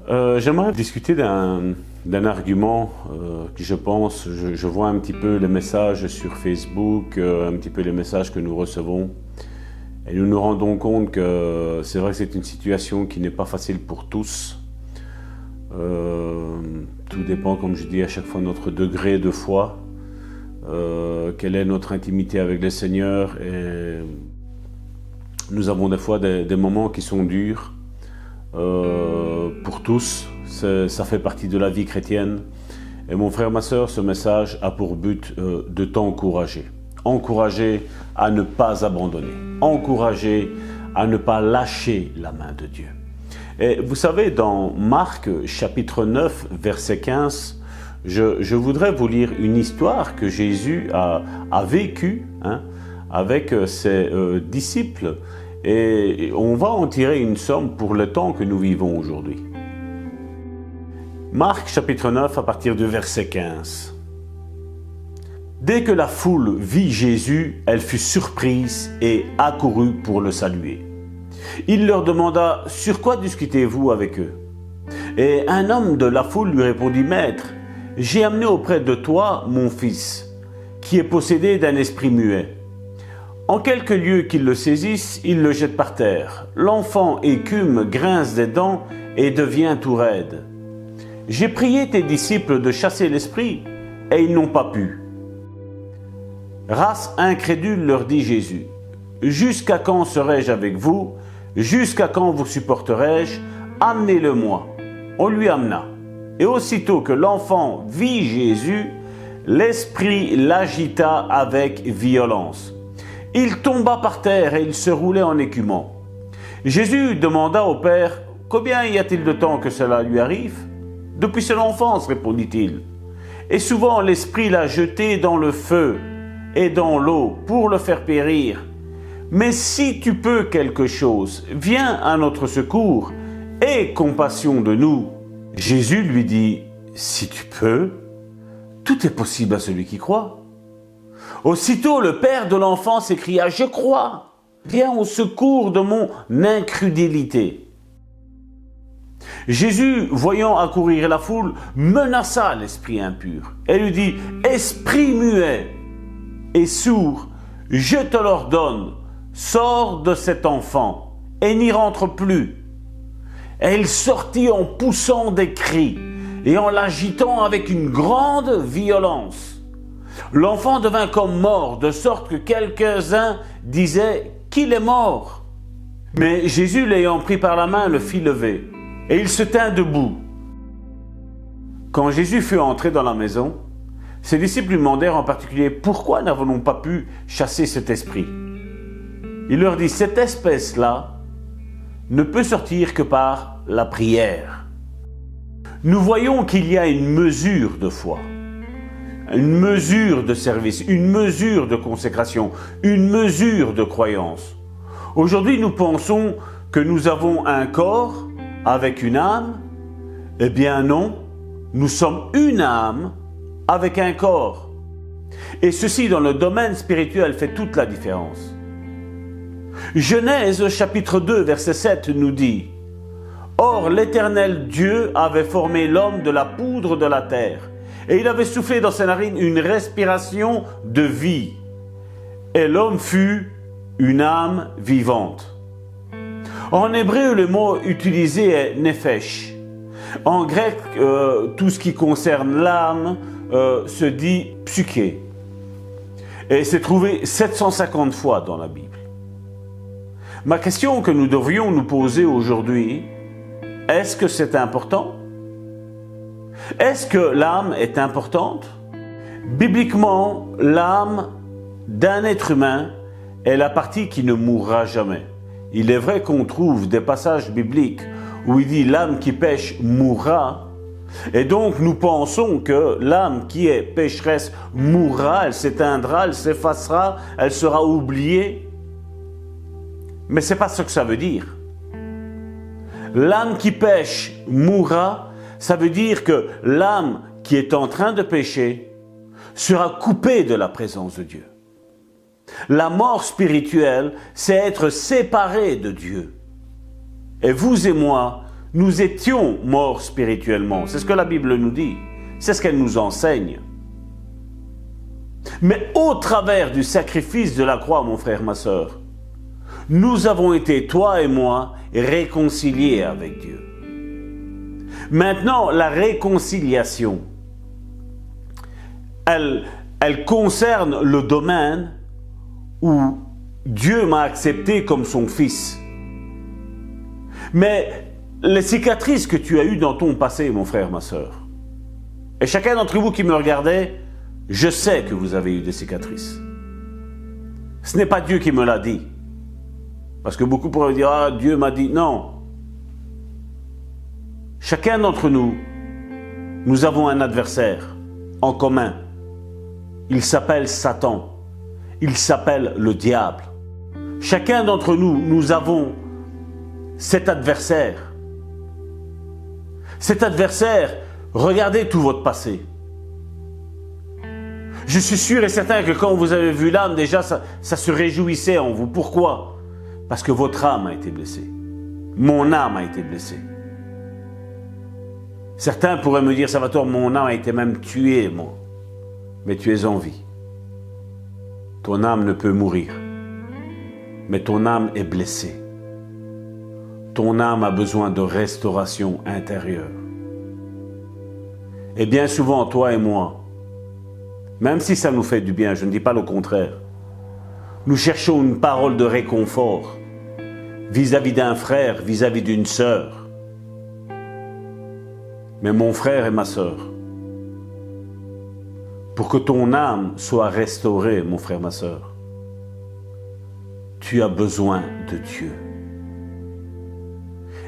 J'aimerais discuter d'un argument que je pense, je vois un petit peu les messages sur Facebook, un petit peu les messages que nous recevons, et nous nous rendons compte que c'est vrai que c'est une situation qui n'est pas facile pour tous. Tout dépend, comme je dis à chaque fois, de notre degré de foi, quelle est notre intimité avec le Seigneur. Et nous avons des fois des moments qui sont durs pour tous. Ça fait partie de la vie chrétienne. Et mon frère, ma sœur, ce message a pour but de t'encourager. Encourager à ne pas abandonner. Encourager à ne pas lâcher la main de Dieu. Et vous savez, dans Marc chapitre 9, verset 15, je voudrais vous lire une histoire que Jésus a vécue avec ses disciples. Et on va en tirer une somme pour le temps que nous vivons aujourd'hui. Marc chapitre 9 à partir du verset 15. Dès que la foule vit Jésus, elle fut surprise et accourut pour le saluer. Il leur demanda « Sur quoi discutez-vous avec eux ?» Et un homme de la foule lui répondit « Maître, j'ai amené auprès de toi mon fils, qui est possédé d'un esprit muet. En quelque lieu qu'il le saisisse, il le jette par terre. L'enfant écume, grince des dents et devient tout raide. J'ai prié tes disciples de chasser l'esprit, et ils n'ont pas pu. » Race incrédule, leur dit Jésus, « Jusqu'à quand serai-je avec vous? Jusqu'à quand vous supporterai-je? Amenez-le-moi. » On lui amena. Et aussitôt que l'enfant vit Jésus, l'esprit l'agita avec violence. Il tomba par terre et il se roulait en écumant. Jésus demanda au Père, « Combien y a-t-il de temps que cela lui arrive ?»« Depuis son enfance, répondit-il. Et souvent l'esprit l'a jeté dans le feu et dans l'eau pour le faire périr. Mais si tu peux quelque chose, viens à notre secours, aie compassion de nous. » Jésus lui dit, « Si tu peux, tout est possible à celui qui croit. » Aussitôt le père de l'enfant s'écria, « Je crois, viens au secours de mon incrédulité. » Jésus, voyant accourir la foule, menaça l'esprit impur et lui dit, « Esprit muet et sourd, je te l'ordonne, sors de cet enfant et n'y rentre plus. » Et il sortit en poussant des cris et en l'agitant avec une grande violence. L'enfant devint comme mort, de sorte que quelques-uns disaient qu'il est mort. Mais Jésus, l'ayant pris par la main, le fit lever, et il se tint debout. Quand Jésus fut entré dans la maison, ses disciples lui demandèrent en particulier « Pourquoi n'avons-nous pas pu chasser cet esprit ?» Il leur dit « Cette espèce-là ne peut sortir que par la prière. » Nous voyons qu'il y a une mesure de foi, une mesure de service, une mesure de consécration, une mesure de croyance. Aujourd'hui, nous pensons que nous avons un corps avec une âme. Eh bien non, nous sommes une âme avec un corps. Et ceci, dans le domaine spirituel, fait toute la différence. Genèse chapitre 2, verset 7 nous dit « Or l'Éternel Dieu avait formé l'homme de la poudre de la terre, et il avait soufflé dans ses narines une respiration de vie. Et l'homme fut une âme vivante. » En hébreu, le mot utilisé est « nephesh ». En grec, tout ce qui concerne l'âme se dit « psyché ». Et c'est trouvé 750 fois dans la Bible. Ma question que nous devrions nous poser aujourd'hui, est-ce que c'est important? Est-ce que l'âme est importante? Bibliquement, l'âme d'un être humain est la partie qui ne mourra jamais. Il est vrai qu'on trouve des passages bibliques où il dit « l'âme qui pêche mourra ». Et donc nous pensons que l'âme qui est pécheresse mourra, elle s'éteindra, elle s'effacera, elle sera oubliée. Mais ce n'est pas ce que ça veut dire. L'âme qui pêche mourra, ça veut dire que l'âme qui est en train de pécher sera coupée de la présence de Dieu. La mort spirituelle, c'est être séparé de Dieu. Et vous et moi, nous étions morts spirituellement. C'est ce que la Bible nous dit. C'est ce qu'elle nous enseigne. Mais au travers du sacrifice de la croix, mon frère, ma sœur, nous avons été, toi et moi, réconciliés avec Dieu. Maintenant, la réconciliation, elle concerne le domaine où Dieu m'a accepté comme son fils. Mais les cicatrices que tu as eues dans ton passé, mon frère, ma sœur, et chacun d'entre vous qui me regardait, je sais que vous avez eu des cicatrices. Ce n'est pas Dieu qui me l'a dit. Parce que beaucoup pourraient dire, ah, Dieu m'a dit. Non. Chacun d'entre nous, nous avons un adversaire en commun. Il s'appelle Satan. Il s'appelle le diable. Chacun d'entre nous, nous avons cet adversaire. Cet adversaire, regardez tout votre passé. Je suis sûr et certain que quand vous avez vu l'âme, déjà, ça se réjouissait en vous. Pourquoi? Parce que votre âme a été blessée. Mon âme a été blessée. Certains pourraient me dire, Salvatore, mon âme a été même tuée, moi. Mais tu es en vie. Ton âme ne peut mourir. Mais ton âme est blessée. Ton âme a besoin de restauration intérieure. Et bien souvent, toi et moi, même si ça nous fait du bien, je ne dis pas le contraire, nous cherchons une parole de réconfort vis-à-vis d'un frère, vis-à-vis d'une sœur. Mais mon frère et ma sœur, pour que ton âme soit restaurée, mon frère, ma sœur, tu as besoin de Dieu.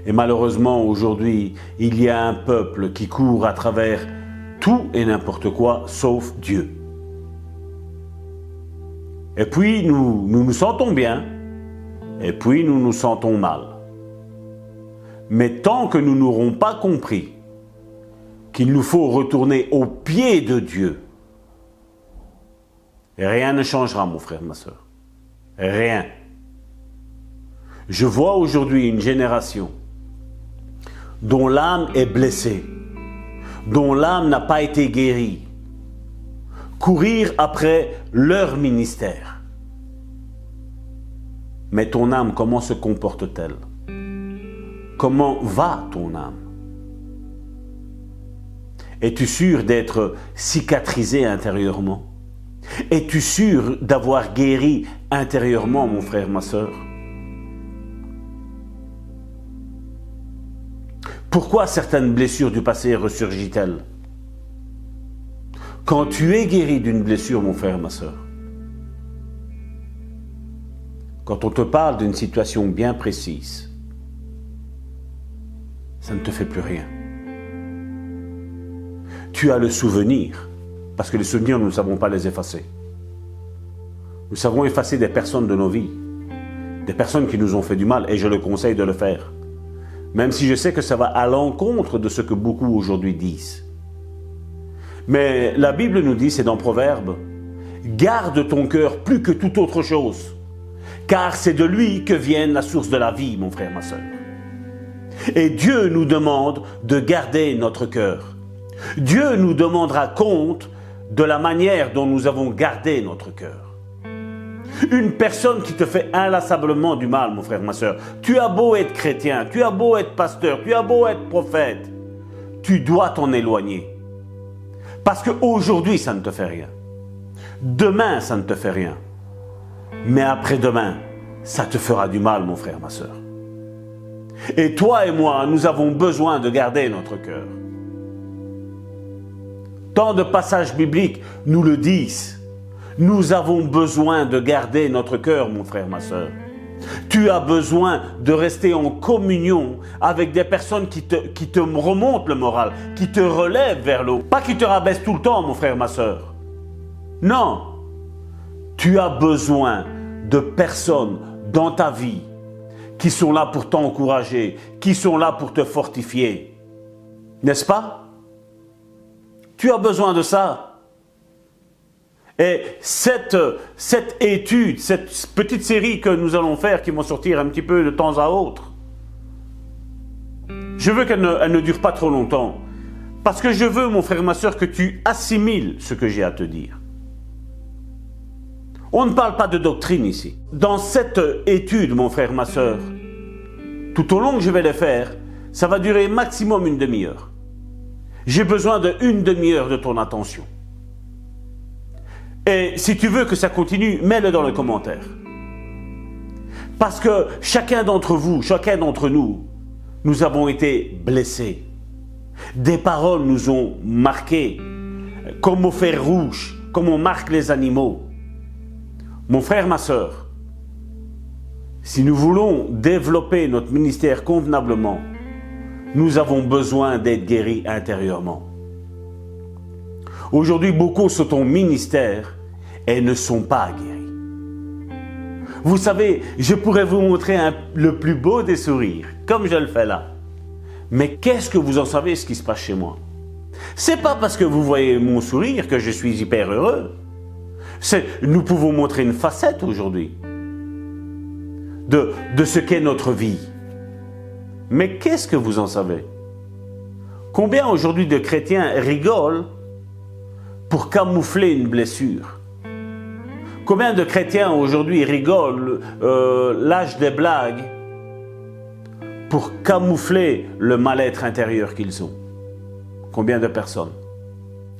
Et malheureusement, aujourd'hui, il y a un peuple qui court à travers tout et n'importe quoi, sauf Dieu. Et puis, nous nous sentons bien, et puis nous nous sentons mal. Mais tant que nous n'aurons pas compris qu'il nous faut retourner aux pieds de Dieu, rien ne changera, mon frère, ma sœur. Rien. Je vois aujourd'hui une génération dont l'âme est blessée, dont l'âme n'a pas été guérie, courir après leur ministère. Mais ton âme, comment se comporte-t-elle? Comment va ton âme? Es-tu sûr d'être cicatrisé intérieurement? Es-tu sûr d'avoir guéri intérieurement, mon frère, ma sœur? Pourquoi certaines blessures du passé ressurgissent-elles? Quand tu es guéri d'une blessure, mon frère, ma sœur, quand on te parle d'une situation bien précise, ça ne te fait plus rien. Tu as le souvenir, parce que les souvenirs, nous ne savons pas les effacer. Nous savons effacer des personnes de nos vies, des personnes qui nous ont fait du mal, et je le conseille de le faire. Même si je sais que ça va à l'encontre de ce que beaucoup aujourd'hui disent. Mais la Bible nous dit, c'est dans Proverbes, garde ton cœur plus que toute autre chose, car c'est de lui que vient la source de la vie, mon frère, ma sœur. Et Dieu nous demande de garder notre cœur. Dieu nous demandera compte de la manière dont nous avons gardé notre cœur. Une personne qui te fait inlassablement du mal, mon frère, ma sœur, tu as beau être chrétien, tu as beau être pasteur, tu as beau être prophète, tu dois t'en éloigner. Parce qu'aujourd'hui, ça ne te fait rien. Demain, ça ne te fait rien. Mais après-demain, ça te fera du mal, mon frère, ma sœur. Et toi et moi, nous avons besoin de garder notre cœur. Tant de passages bibliques nous le disent. Nous avons besoin de garder notre cœur, mon frère, ma sœur. Tu as besoin de rester en communion avec des personnes qui te remontent le moral, qui te relèvent vers le haut. Pas qui te rabaissent tout le temps, mon frère, ma sœur. Non. Tu as besoin de personnes dans ta vie qui sont là pour t'encourager, qui sont là pour te fortifier. N'est-ce pas? Tu as besoin de ça. Et cette étude, cette petite série que nous allons faire, qui vont sortir un petit peu de temps à autre, Je veux qu'elle ne dure pas trop longtemps. Parce que je veux, mon frère, ma soeur, que tu assimiles ce que j'ai à te dire. On ne parle pas de doctrine ici. Dans cette étude, mon frère, ma soeur, tout au long que je vais le faire, ça va durer maximum une demi-heure. J'ai besoin d'une demi-heure de ton attention. Et si tu veux que ça continue, mets-le dans le commentaire. Parce que chacun d'entre vous, chacun d'entre nous, nous avons été blessés. Des paroles nous ont marqués, comme au fer rouge, comme on marque les animaux. Mon frère, ma soeur, si nous voulons développer notre ministère convenablement, nous avons besoin d'être guéris intérieurement. Aujourd'hui, beaucoup sont en ministère et ne sont pas guéris. Vous savez, je pourrais vous montrer le plus beau des sourires, comme je le fais là. Mais qu'est-ce que vous en savez ce qui se passe chez moi? C'est pas parce que vous voyez mon sourire que je suis hyper heureux. Nous pouvons montrer une facette aujourd'hui de ce qu'est notre vie. Mais qu'est-ce que vous en savez? Combien aujourd'hui de chrétiens rigolent pour camoufler une blessure? Combien de chrétiens aujourd'hui rigolent, lâchent des blagues pour camoufler le mal-être intérieur qu'ils ont? Combien de personnes?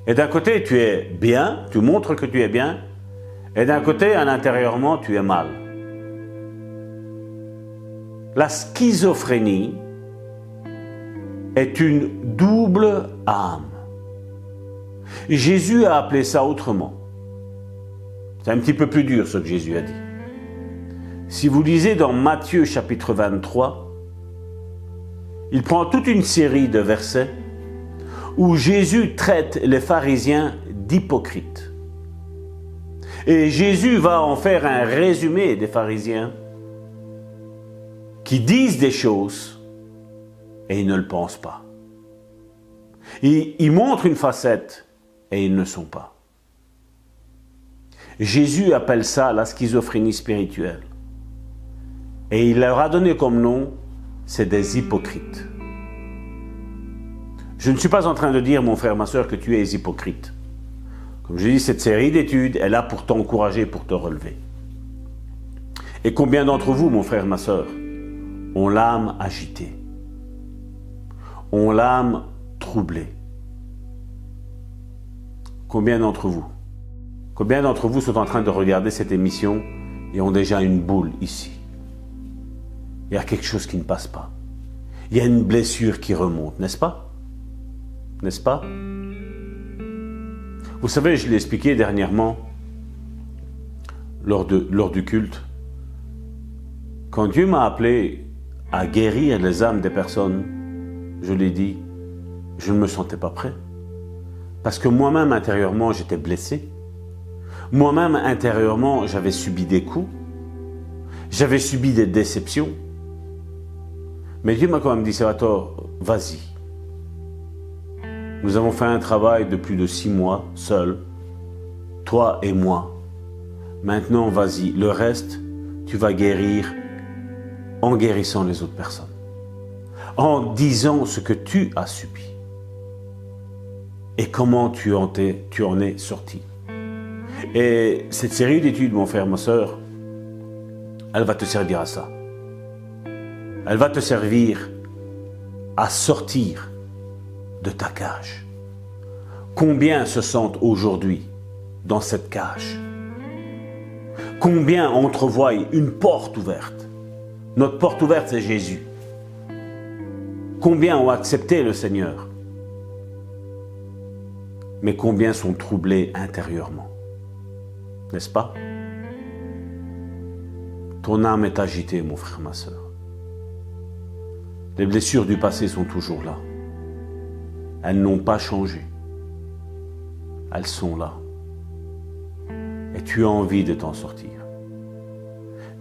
Et d'un côté, tu es bien, tu montres que tu es bien, et d'un côté, intérieurement, tu es mal. La schizophrénie est une double âme. Jésus a appelé ça autrement. C'est un petit peu plus dur ce que Jésus a dit. Si vous lisez dans Matthieu chapitre 23, il prend toute une série de versets où Jésus traite les pharisiens d'hypocrites. Et Jésus va en faire un résumé des pharisiens qui disent des choses et ils ne le pensent pas. Ils montrent une facette et ils ne sont pas. Jésus appelle ça la schizophrénie spirituelle. Et il leur a donné comme nom, c'est des hypocrites. Je ne suis pas en train de dire, mon frère, ma soeur, que tu es hypocrite. Comme je dis, cette série d'études est là pour t'encourager, pour te relever. Et combien d'entre vous, mon frère, ma soeur, ont l'âme agitée, ont l'âme troublée? Combien d'entre vous? Combien d'entre vous sont en train de regarder cette émission et ont déjà une boule ici? Il y a quelque chose qui ne passe pas. Il y a une blessure qui remonte, n'est-ce pas? N'est-ce pas? Vous savez, je l'ai expliqué dernièrement lors du culte. Quand Dieu m'a appelé à guérir les âmes des personnes, je l'ai dit, je ne me sentais pas prêt. Parce que moi-même, intérieurement, j'étais blessé. Moi-même, intérieurement, j'avais subi des coups. J'avais subi des déceptions. Mais Dieu m'a quand même dit, Salvatore, vas-y. Nous avons fait un travail de plus de 6 mois, seuls, toi et moi. Maintenant, vas-y. Le reste, tu vas guérir en guérissant les autres personnes. En disant ce que tu as subi. Et comment tu en es sorti. Et cette série d'études, mon frère, ma soeur, elle va te servir à ça. Elle va te servir à sortir de ta cage. Combien se sentent aujourd'hui dans cette cage? Combien entrevoient une porte ouverte? Notre porte ouverte, c'est Jésus. Combien ont accepté le Seigneur? Mais combien sont troublés intérieurement? N'est-ce pas? Ton âme est agitée, mon frère, ma soeur. Les blessures du passé sont toujours là. Elles n'ont pas changé. Elles sont là. Et tu as envie de t'en sortir.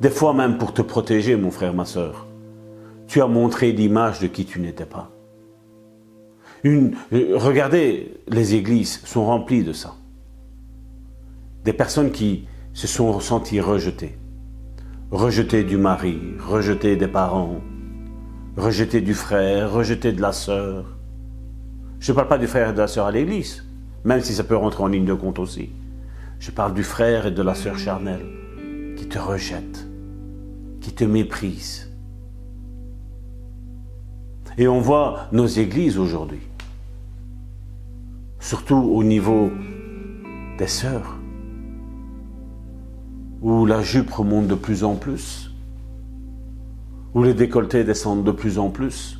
Des fois même pour te protéger, mon frère, ma soeur, tu as montré l'image de qui tu n'étais pas. Regardez, les églises sont remplies de ça. Des personnes qui se sont ressenties rejetées. Rejetées du mari, rejetées des parents, rejeté du frère, rejeté de la sœur. Je ne parle pas du frère et de la sœur à l'église, même si ça peut rentrer en ligne de compte aussi. Je parle du frère et de la sœur charnelle qui te rejettent, qui te méprisent. Et on voit nos églises aujourd'hui, surtout au niveau des sœurs, où la jupe remonte de plus en plus, où les décolletés descendent de plus en plus,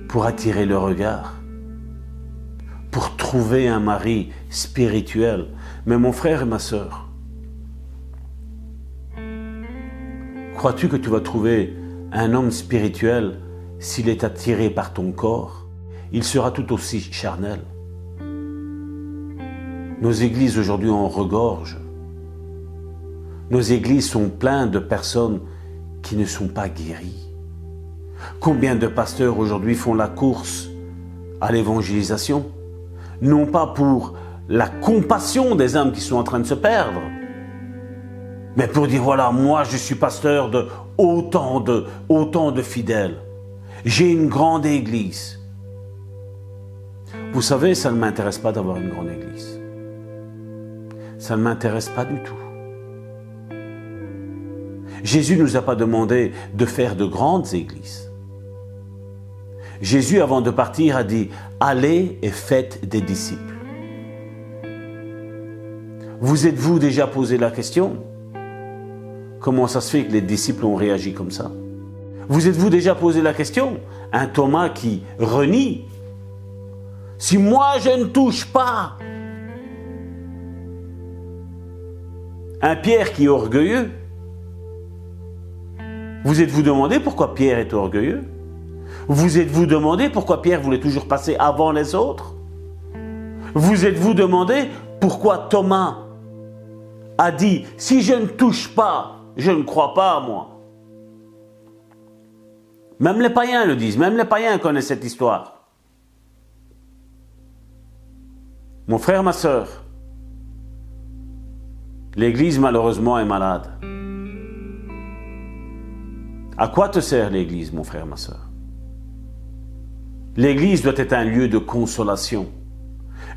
pour attirer le regard, pour trouver un mari spirituel. Mais mon frère et ma sœur, crois-tu que tu vas trouver un homme spirituel s'il est attiré par ton corps? Il sera tout aussi charnel. Nos églises aujourd'hui en regorgent. Nos églises sont pleines de personnes qui ne sont pas guéries. Combien de pasteurs aujourd'hui font la course à l'évangélisation? Non pas pour la compassion des âmes qui sont en train de se perdre, mais pour dire voilà, moi je suis pasteur de autant de fidèles. J'ai une grande église. Vous savez, ça ne m'intéresse pas d'avoir une grande église. Ça ne m'intéresse pas du tout. Jésus ne nous a pas demandé de faire de grandes églises. Jésus, avant de partir, a dit « Allez et faites des disciples ». Vous êtes-vous déjà posé la question? Comment ça se fait que les disciples ont réagi comme ça? Vous êtes-vous déjà posé la question? Un Thomas qui renie. Si moi je ne touche pas. Un Pierre qui est orgueilleux. Vous êtes-vous demandé pourquoi Pierre est orgueilleux? Vous êtes-vous demandé pourquoi Pierre voulait toujours passer avant les autres? Vous êtes-vous demandé pourquoi Thomas a dit « Si je ne touche pas, je ne crois pas à moi ». Même les païens le disent, même les païens connaissent cette histoire. Mon frère, ma sœur, l'Église malheureusement est malade. À quoi te sert l'Église, mon frère, ma sœur? L'Église doit être un lieu de consolation.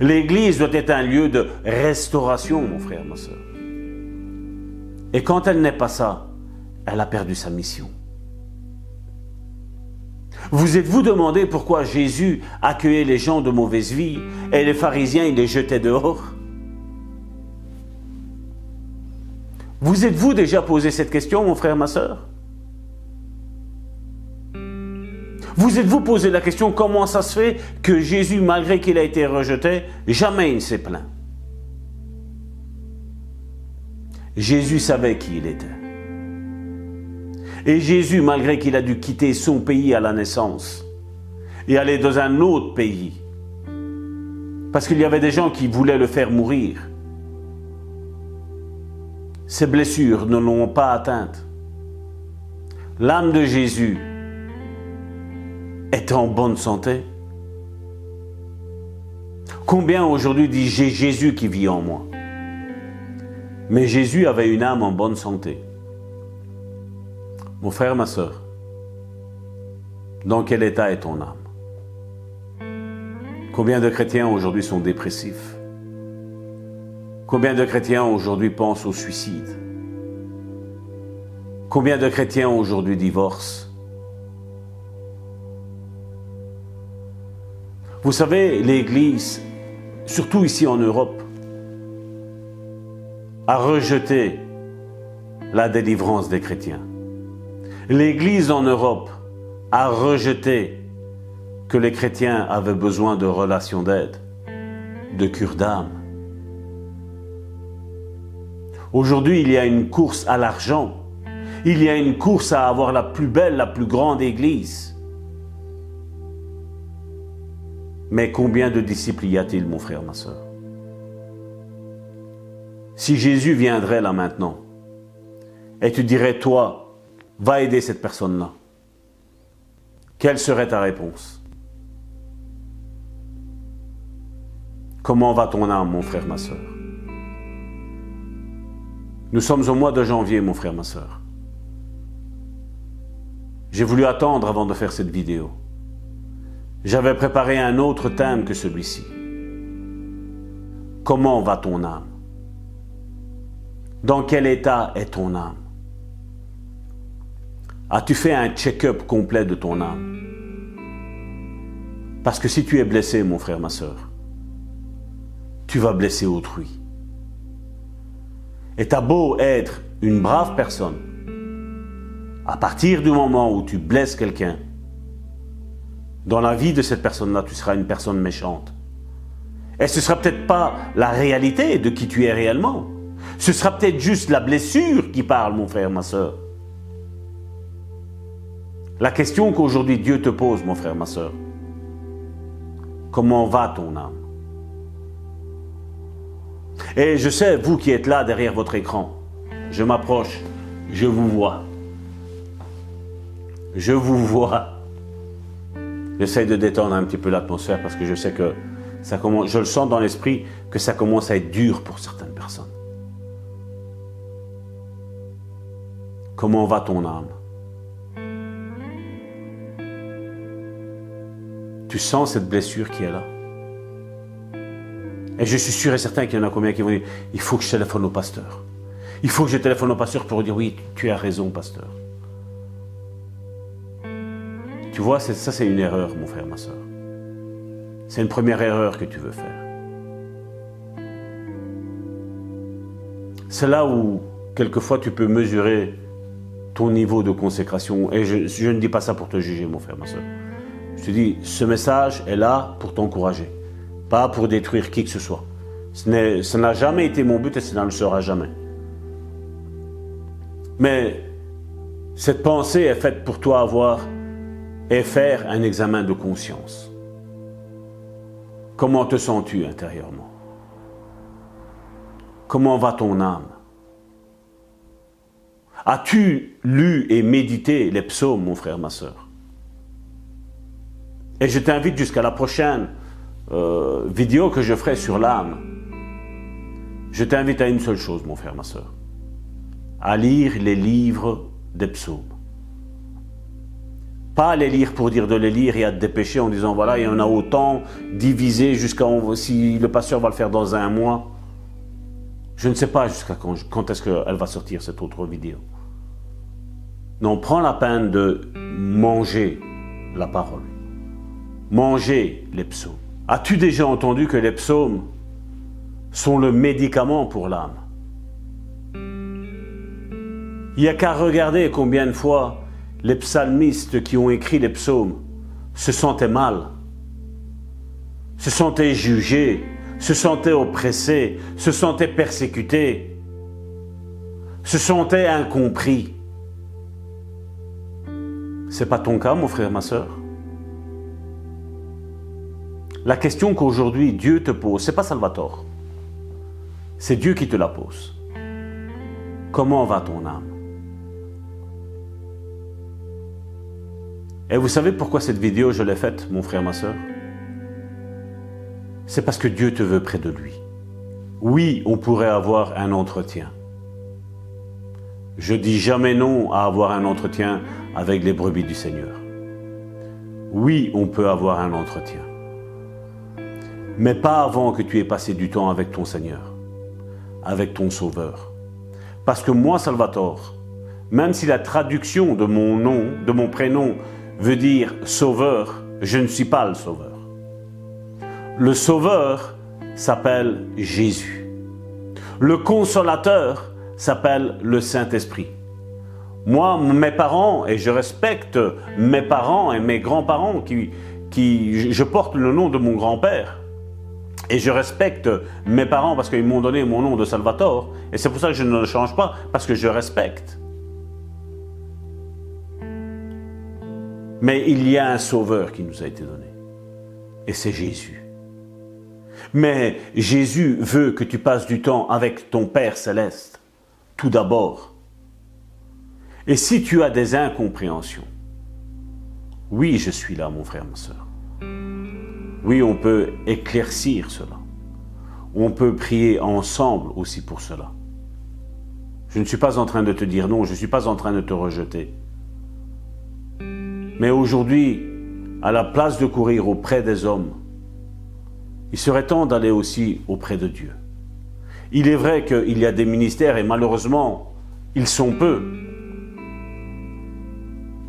L'Église doit être un lieu de restauration, mon frère, ma sœur. Et quand elle n'est pas ça, elle a perdu sa mission. Vous êtes-vous demandé pourquoi Jésus accueillait les gens de mauvaise vie et les pharisiens, il les jetait dehors? Vous êtes-vous déjà posé cette question, mon frère, ma sœur? Vous êtes-vous posé la question comment ça se fait que Jésus, malgré qu'il a été rejeté, jamais il ne s'est plaint? Jésus savait qui il était. Et Jésus, malgré qu'il a dû quitter son pays à la naissance et aller dans un autre pays, parce qu'il y avait des gens qui voulaient le faire mourir, ses blessures ne l'ont pas atteinte. L'âme de Jésus est en bonne santé. Combien aujourd'hui disent j'ai Jésus qui vit en moi? Mais Jésus avait une âme en bonne santé. Mon frère, ma sœur, dans quel état est ton âme? Combien de chrétiens aujourd'hui sont dépressifs? Combien de chrétiens aujourd'hui pensent au suicide? Combien de chrétiens aujourd'hui divorcent? Vous savez, l'Église, surtout ici en Europe, a rejeté la délivrance des chrétiens. L'Église en Europe a rejeté que les chrétiens avaient besoin de relations d'aide, de cure d'âme. Aujourd'hui, il y a une course à l'argent. Il y a une course à avoir la plus belle, la plus grande Église. Mais combien de disciples y a-t-il, mon frère, ma sœur? Si Jésus viendrait là maintenant, et tu dirais, toi, va aider cette personne-là, quelle serait ta réponse? Comment va ton âme, mon frère, ma sœur? Nous sommes au mois de janvier, mon frère, ma sœur. J'ai voulu attendre avant de faire cette vidéo. J'avais préparé un autre thème que celui-ci. Comment va ton âme? Dans quel état est ton âme? As-tu fait un check-up complet de ton âme? Parce que si tu es blessé, mon frère, ma soeur, tu vas blesser autrui. Et t'as beau être une brave personne, à partir du moment où tu blesses quelqu'un, dans la vie de cette personne-là, tu seras une personne méchante. Et ce ne sera peut-être pas la réalité de qui tu es réellement. Ce sera peut-être juste la blessure qui parle, mon frère, ma soeur. La question qu'aujourd'hui Dieu te pose, mon frère, ma soeur, comment va ton âme? Et je sais, vous qui êtes là derrière votre écran, je m'approche, je vous vois. Je vous vois. J'essaie de détendre un petit peu l'atmosphère parce que je sais que ça commence, je le sens dans l'esprit que ça commence à être dur pour certaines personnes. Comment va ton âme? Tu sens cette blessure qui est là? Et je suis sûr et certain qu'il y en a combien qui vont dire, il faut que je téléphone au pasteur. Il faut que je téléphone au pasteur pour dire, oui, tu as raison, pasteur. Tu vois, ça c'est une erreur, mon frère, ma soeur. C'est une première erreur que tu veux faire. C'est là où, quelquefois, tu peux mesurer ton niveau de consécration. Et je ne dis pas ça pour te juger, mon frère, ma soeur. Je te dis, ce message est là pour t'encourager, pas pour détruire qui que ce soit. Ça n'a jamais été mon but et ça ne le sera jamais. Mais cette pensée est faite pour toi avoir et faire un examen de conscience. Comment te sens-tu intérieurement? Comment va ton âme? As-tu lu et médité les psaumes, mon frère, ma soeur? Et je t'invite jusqu'à la prochaine vidéo que je ferai sur l'âme. Je t'invite à une seule chose, mon frère, ma soeur. À lire les livres des psaumes. Pas les lire pour dire de les lire et à te dépêcher en disant voilà, il y en a autant, divisé jusqu'à si le pasteur va le faire dans un mois. Je ne sais pas jusqu'à quand est-ce qu'elle va sortir cette autre vidéo. Non, prends la peine de manger la parole. Manger les psaumes. As-tu déjà entendu que les psaumes sont le médicament pour l'âme? Il n'y a qu'à regarder combien de fois les psalmistes qui ont écrit les psaumes se sentaient mal, se sentaient jugés, se sentaient oppressés, se sentaient persécutés, se sentaient incompris. C'est pas ton cas, mon frère, ma soeur? La question qu'aujourd'hui Dieu te pose, c'est pas Salvatore. C'est Dieu qui te la pose. Comment va ton âme? Et vous savez pourquoi cette vidéo je l'ai faite, mon frère, ma soeur? C'est parce que Dieu te veut près de lui. Oui, on pourrait avoir un entretien. Je dis jamais non à avoir un entretien avec les brebis du Seigneur. Oui, on peut avoir un entretien. Mais pas avant que tu aies passé du temps avec ton Seigneur, avec ton Sauveur. Parce que moi, Salvatore, même si la traduction de mon nom, de mon prénom, veut dire Sauveur, je ne suis pas le Sauveur. Le Sauveur s'appelle Jésus. Le Consolateur s'appelle le Saint-Esprit. Moi, mes parents, et je respecte mes parents et mes grands-parents, je porte le nom de mon grand-père. Et je respecte mes parents parce qu'ils m'ont donné mon nom de Salvatore. Et c'est pour ça que je ne le change pas, parce que je respecte. Mais il y a un sauveur qui nous a été donné. Et c'est Jésus. Mais Jésus veut que tu passes du temps avec ton Père Céleste, tout d'abord. Et si tu as des incompréhensions, oui, je suis là, mon frère, ma soeur. Oui, on peut éclaircir cela. On peut prier ensemble aussi pour cela. Je ne suis pas en train de te dire non, je ne suis pas en train de te rejeter. Mais aujourd'hui, à la place de courir auprès des hommes, il serait temps d'aller aussi auprès de Dieu. Il est vrai qu'il y a des ministères et malheureusement, ils sont peu.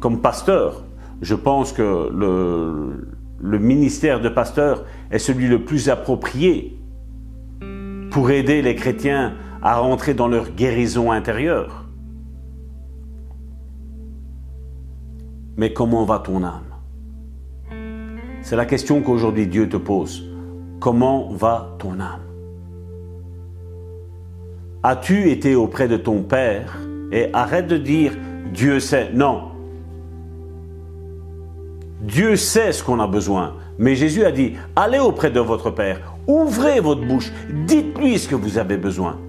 Comme pasteur, je pense que le ministère de pasteur est celui le plus approprié pour aider les chrétiens à rentrer dans leur guérison intérieure. Mais comment va ton âme? C'est la question qu'aujourd'hui Dieu te pose. Comment va ton âme? As-tu été auprès de ton Père? Et arrête de dire « Dieu sait ». Non. Dieu sait ce qu'on a besoin. Mais Jésus a dit « Allez auprès de votre Père, ouvrez votre bouche, dites-lui ce que vous avez besoin ».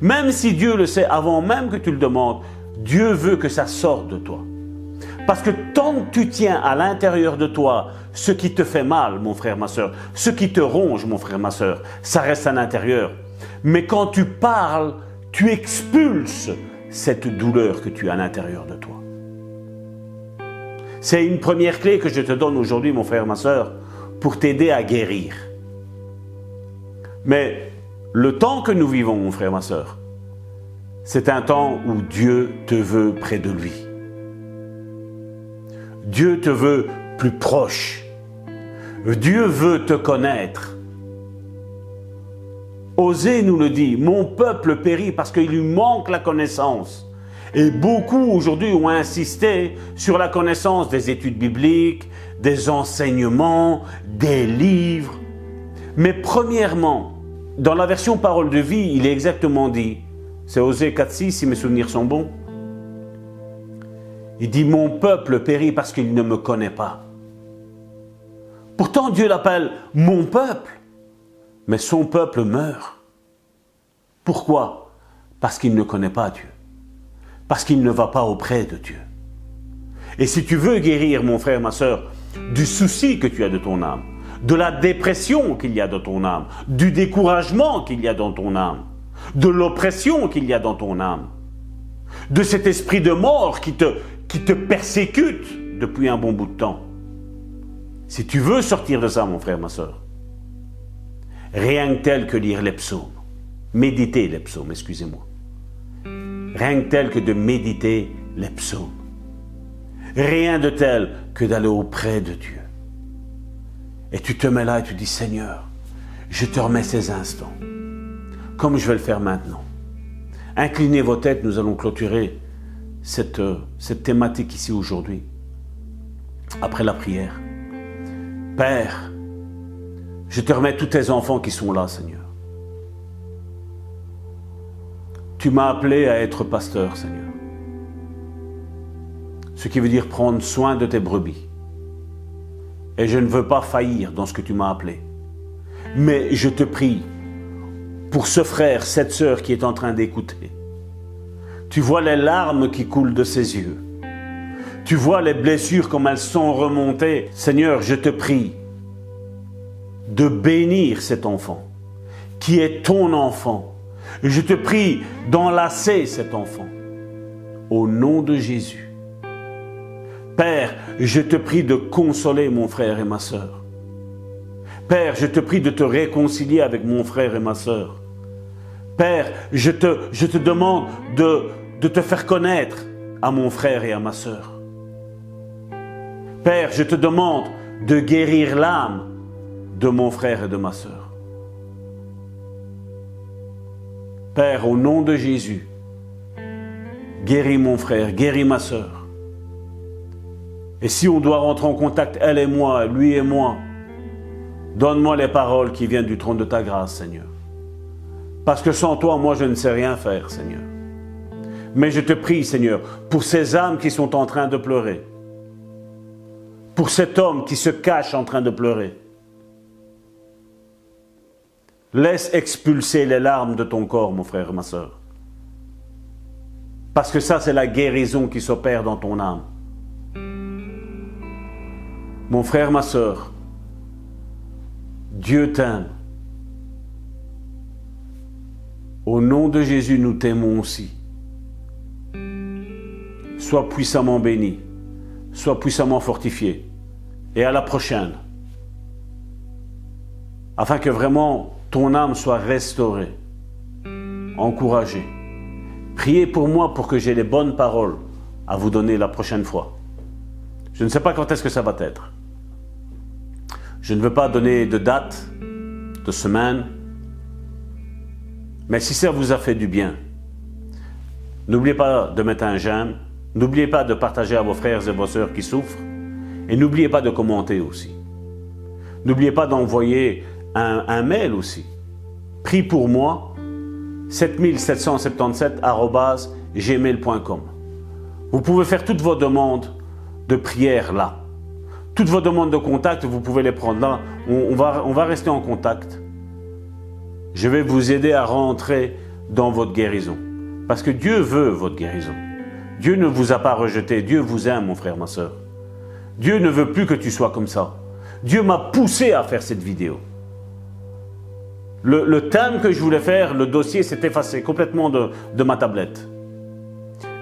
Même si Dieu le sait avant même que tu le demandes, Dieu veut que ça sorte de toi. Parce que tant que tu tiens à l'intérieur de toi ce qui te fait mal, mon frère, ma soeur, ce qui te ronge, mon frère, ma soeur, ça reste à l'intérieur. Mais quand tu parles, tu expulses cette douleur que tu as à l'intérieur de toi. C'est une première clé que je te donne aujourd'hui, mon frère, ma soeur, pour t'aider à guérir. Mais le temps que nous vivons, mon frère, ma soeur, c'est un temps où Dieu te veut près de lui. Dieu te veut plus proche. Dieu veut te connaître. Osée nous le dit, mon peuple périt parce qu'il lui manque la connaissance. Et beaucoup aujourd'hui ont insisté sur la connaissance des études bibliques, des enseignements, des livres. Mais premièrement, dans la version Parole de vie, il est exactement dit, c'est Osée 4,6 si mes souvenirs sont bons. Il dit, mon peuple périt parce qu'il ne me connaît pas. Pourtant Dieu l'appelle mon peuple, mais son peuple meurt. Pourquoi? Parce qu'il ne connaît pas Dieu. Parce qu'il ne va pas auprès de Dieu. Et si tu veux guérir, mon frère, ma soeur, du souci que tu as de ton âme, de la dépression qu'il y a dans ton âme, du découragement qu'il y a dans ton âme, de l'oppression qu'il y a dans ton âme, de cet esprit de mort qui te persécute depuis un bon bout de temps. Si tu veux sortir de ça, mon frère, ma soeur, rien que tel que lire les psaumes, méditer les psaumes, excusez-moi, rien que tel que de méditer les psaumes, rien de tel que d'aller auprès de Dieu. Et tu te mets là et tu dis, Seigneur, je te remets ces instants, comme je vais le faire maintenant. Inclinez vos têtes, nous allons clôturer cette thématique ici aujourd'hui, après la prière. Père, je te remets tous tes enfants qui sont là, Seigneur. Tu m'as appelé à être pasteur, Seigneur. Ce qui veut dire prendre soin de tes brebis. Et je ne veux pas faillir dans ce que tu m'as appelé. Mais je te prie pour ce frère, cette sœur qui est en train d'écouter. Tu vois les larmes qui coulent de ses yeux. Tu vois les blessures comme elles sont remontées. Seigneur, je te prie de bénir cet enfant qui est ton enfant. Je te prie d'enlacer cet enfant au nom de Jésus. Père, je te prie de consoler mon frère et ma sœur. Père, je te prie de te réconcilier avec mon frère et ma sœur. Père, je te demande de te faire connaître à mon frère et à ma sœur. Père, je te demande de guérir l'âme de mon frère et de ma sœur. Père, au nom de Jésus, guéris mon frère, guéris ma sœur. Et si on doit rentrer en contact, elle et moi, lui et moi, donne-moi les paroles qui viennent du trône de ta grâce, Seigneur. Parce que sans toi, moi, je ne sais rien faire, Seigneur. Mais je te prie, Seigneur, pour ces âmes qui sont en train de pleurer, pour cet homme qui se cache en train de pleurer, laisse expulser les larmes de ton corps, mon frère et ma sœur. Parce que ça, c'est la guérison qui s'opère dans ton âme. Mon frère, ma sœur, Dieu t'aime. Au nom de Jésus, nous t'aimons aussi. Sois puissamment béni. sois puissamment fortifié. Et à la prochaine. Afin que vraiment ton âme soit restaurée, encouragée. Priez pour moi pour que j'ai les bonnes paroles à vous donner la prochaine fois. Je ne sais pas quand est-ce que ça va être. Je ne veux pas donner de date, de semaine. Mais si ça vous a fait du bien, n'oubliez pas de mettre un j'aime. N'oubliez pas de partager à vos frères et vos sœurs qui souffrent. Et n'oubliez pas de commenter aussi. N'oubliez pas d'envoyer un mail aussi. Prie pour moi, 7777@gmail.com. Vous pouvez faire toutes vos demandes de prière là. Toutes vos demandes de contact, vous pouvez les prendre là. On va rester en contact. Je vais vous aider à rentrer dans votre guérison. Parce que Dieu veut votre guérison. Dieu ne vous a pas rejeté. Dieu vous aime, mon frère, ma soeur. Dieu ne veut plus que tu sois comme ça. Dieu m'a poussé à faire cette vidéo. Le thème que je voulais faire, le dossier s'est effacé complètement de ma tablette.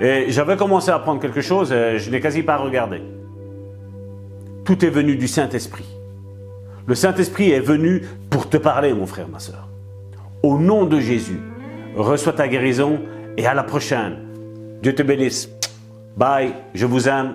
Et j'avais commencé à apprendre quelque chose et je n'ai quasi pas regardé. Tout est venu du Saint-Esprit. Le Saint-Esprit est venu pour te parler, mon frère, ma soeur. Au nom de Jésus, reçois ta guérison et à la prochaine. Dieu te bénisse. Bye, je vous aime.